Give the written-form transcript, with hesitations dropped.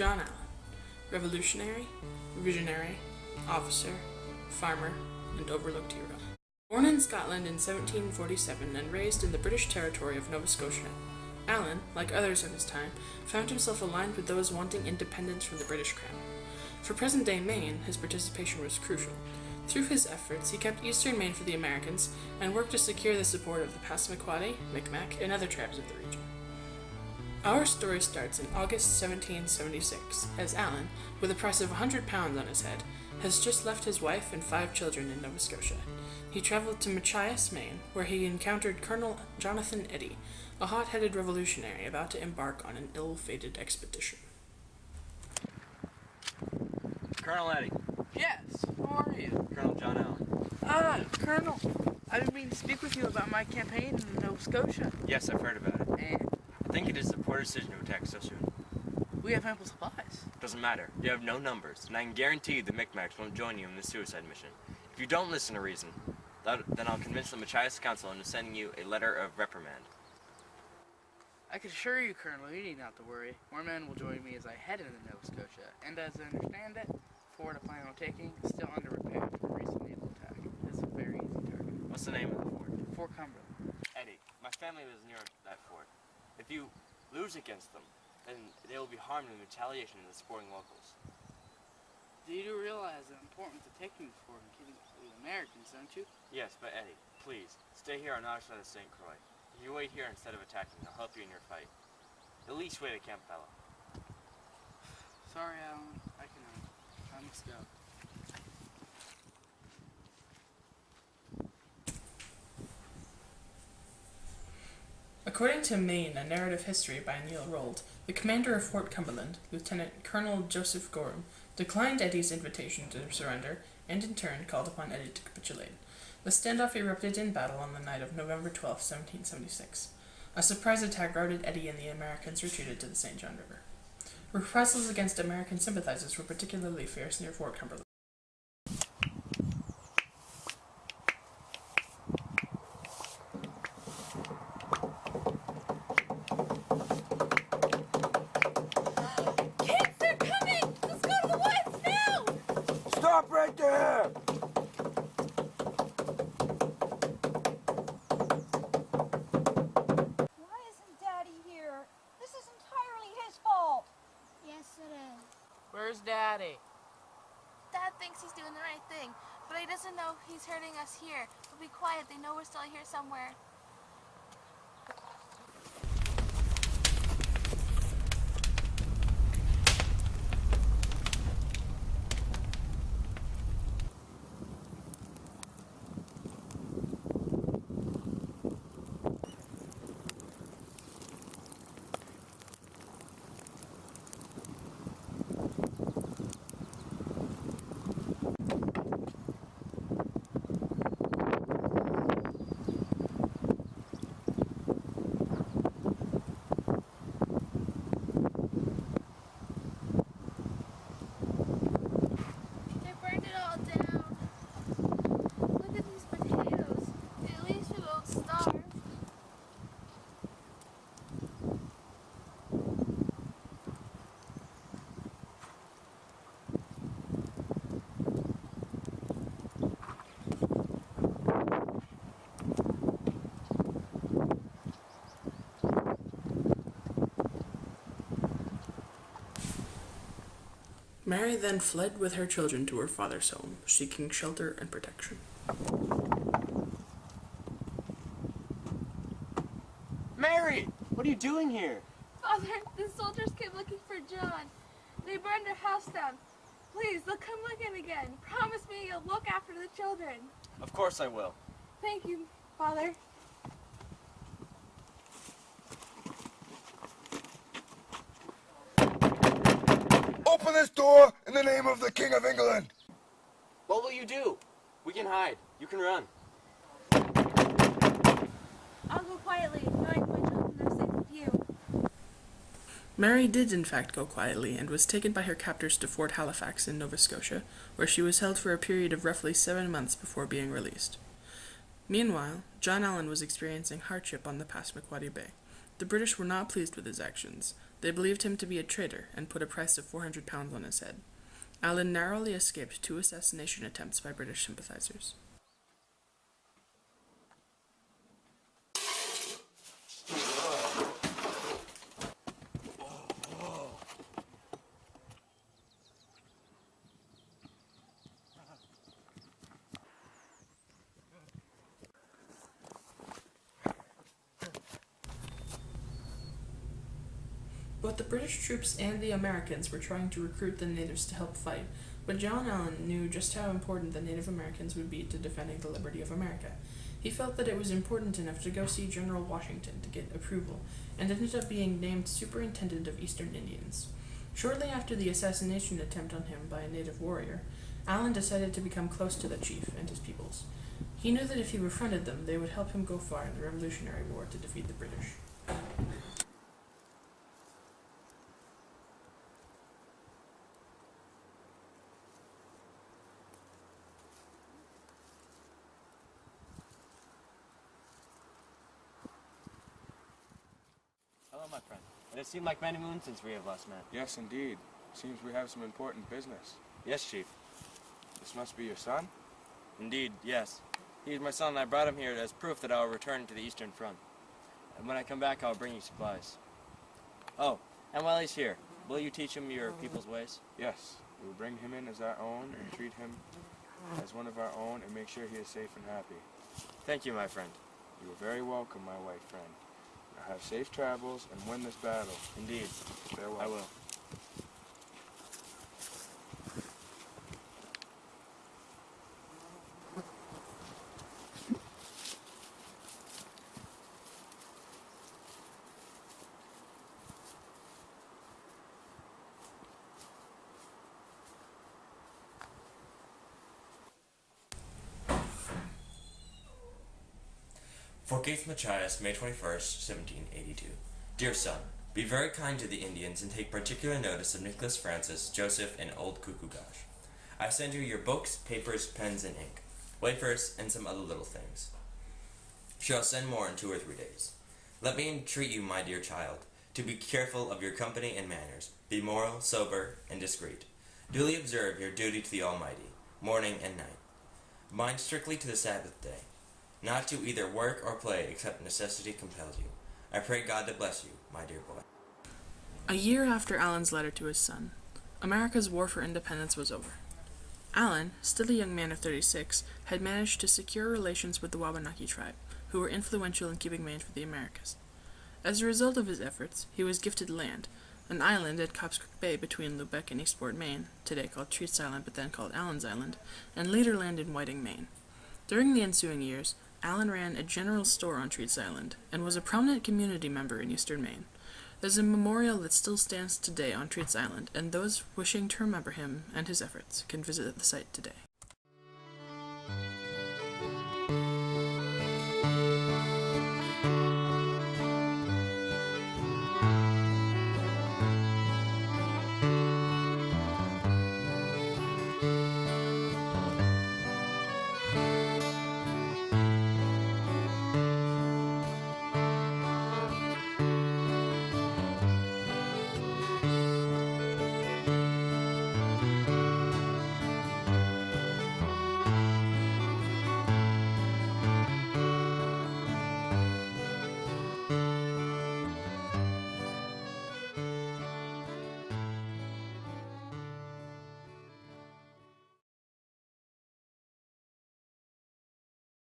John Allan, revolutionary, visionary, officer, farmer, and overlooked hero. Born in Scotland in 1747 and raised in the British territory of Nova Scotia, Allan, like others of his time, found himself aligned with those wanting independence from the British Crown. For present-day Maine, his participation was crucial. Through his efforts, he kept eastern Maine for the Americans and worked to secure the support of the Passamaquoddy, Micmac, and other tribes of the region. Our story starts in August 1776, as Allan, with a price of £100 on his head, has just left his wife and 5 children in Nova Scotia. He traveled to Machias, Maine, where he encountered Colonel Jonathan Eddy, a hot-headed revolutionary about to embark on an ill-fated expedition. Colonel Eddy. Yes, how are you? Colonel John Allan. Colonel, I've been meaning to speak with you about my campaign in Nova Scotia. Yes, I've heard about it. And I think it is the poor decision to attack so soon. we have ample supplies. Doesn't matter. You have no numbers, and I can guarantee the Micmacs won't join you in the suicide mission. If you don't listen to reason, then I'll convince the Machias Council into sending you a letter of reprimand. I can assure you, Colonel, you need not to worry. More men will join me as I head into Nova Scotia. And as I understand it, fort I plan on taking is still under repair from a recent naval attack. It's a very easy target. What's the name of the fort? Fort Cumberland. Eddy, my family lives near that fort. If you lose against them, then they will be harmed in retaliation of the sporting locals. Do you realize the importance of taking the fort and keeping the Americans, don't you? Yes, but Eddy, please, stay here on our side of St. Croix. If you wait here instead of attacking, I'll help you in your fight. At least wait at Camp Bella. Sorry, Allan. I must go. According to Maine, a narrative history by Neil Rold, the commander of Fort Cumberland, Lieutenant Colonel Joseph Gorham, declined Eddy's invitation to surrender and in turn called upon Eddy to capitulate. The standoff erupted in battle on the night of November 12, 1776. A surprise attack routed Eddy and the Americans retreated to the St. John River. Reprisals against American sympathizers were particularly fierce near Fort Cumberland. Kids, they're coming! Let's go to the woods now! Stop right there! Why isn't Daddy here? This is entirely his fault. Yes, it is. Where's Daddy? Dad thinks he's doing the right thing, but he doesn't know he's hurting us here. But be quiet, they know we're still here somewhere. They burned it all down. Look at these potatoes. At least we won't starve. Mary then fled with her children to her father's home, seeking shelter and protection. Mary! What are you doing here? Father, the soldiers came looking for John. They burned our house down. Please, they'll come looking again. Promise me you'll look after the children. Of course I will. Thank you, Father. Open this door in the name of the King of England! What will you do? We can hide. You can run. I'll go quietly, knowing my children are safe with you. Mary did in fact go quietly and was taken by her captors to Fort Halifax in Nova Scotia, where she was held for a period of roughly 7 months before being released. Meanwhile, John Allan was experiencing hardship on the Passamaquoddy Bay. The British were not pleased with his actions. They believed him to be a traitor and put a price of 400 pounds on his head. Allan narrowly escaped 2 assassination attempts by British sympathizers. Both the British troops and the Americans were trying to recruit the natives to help fight, but John Allan knew just how important the Native Americans would be to defending the liberty of America. He felt that it was important enough to go see General Washington to get approval, and ended up being named Superintendent of Eastern Indians. Shortly after the assassination attempt on him by a native warrior, Allan decided to become close to the chief and his peoples. He knew that if he befriended them, they would help him go far in the Revolutionary War to defeat the British. Hello, my friend. It has seemed like many moons since we have last met. Yes, indeed. Seems we have some important business. Yes, Chief. This must be your son? Indeed, yes. He is my son, and I brought him here as proof that I will return to the Eastern Front. And when I come back, I'll bring you supplies. Oh, and while he's here, will you teach him your people's ways? Yes. We will bring him in as our own and treat him as one of our own and make sure he is safe and happy. Thank you, my friend. You are very welcome, my white friend. Now have safe travels and win this battle. Indeed. Farewell. I will. For Gates Machias, May 21st, 1782. Dear son, be very kind to the Indians and take particular notice of Nicholas Francis, Joseph, and old Kukugash. I send you your books, papers, pens, and ink, wafers, and some other little things. Shall send more in 2 or 3 days. Let me entreat you, my dear child, to be careful of your company and manners, be moral, sober, and discreet. Duly observe your duty to the Almighty, morning and night. Mind strictly to the Sabbath day. Not to either work or play except necessity compels you. I pray God to bless you, my dear boy. A year after Allan's letter to his son, America's war for independence was over. Allan, still a young man of 36, had managed to secure relations with the Wabanaki tribe, who were influential in keeping Maine for the Americas. As a result of his efforts, he was gifted land, an island at Cobscook Bay between Lubec and Eastport, Maine, today called Treats Island but then called Allan's Island, and later land in Whiting, Maine. During the ensuing years, Allan ran a general store on Treats Island, and was a prominent community member in eastern Maine. There's a memorial that still stands today on Treats Island, and those wishing to remember him and his efforts can visit the site today.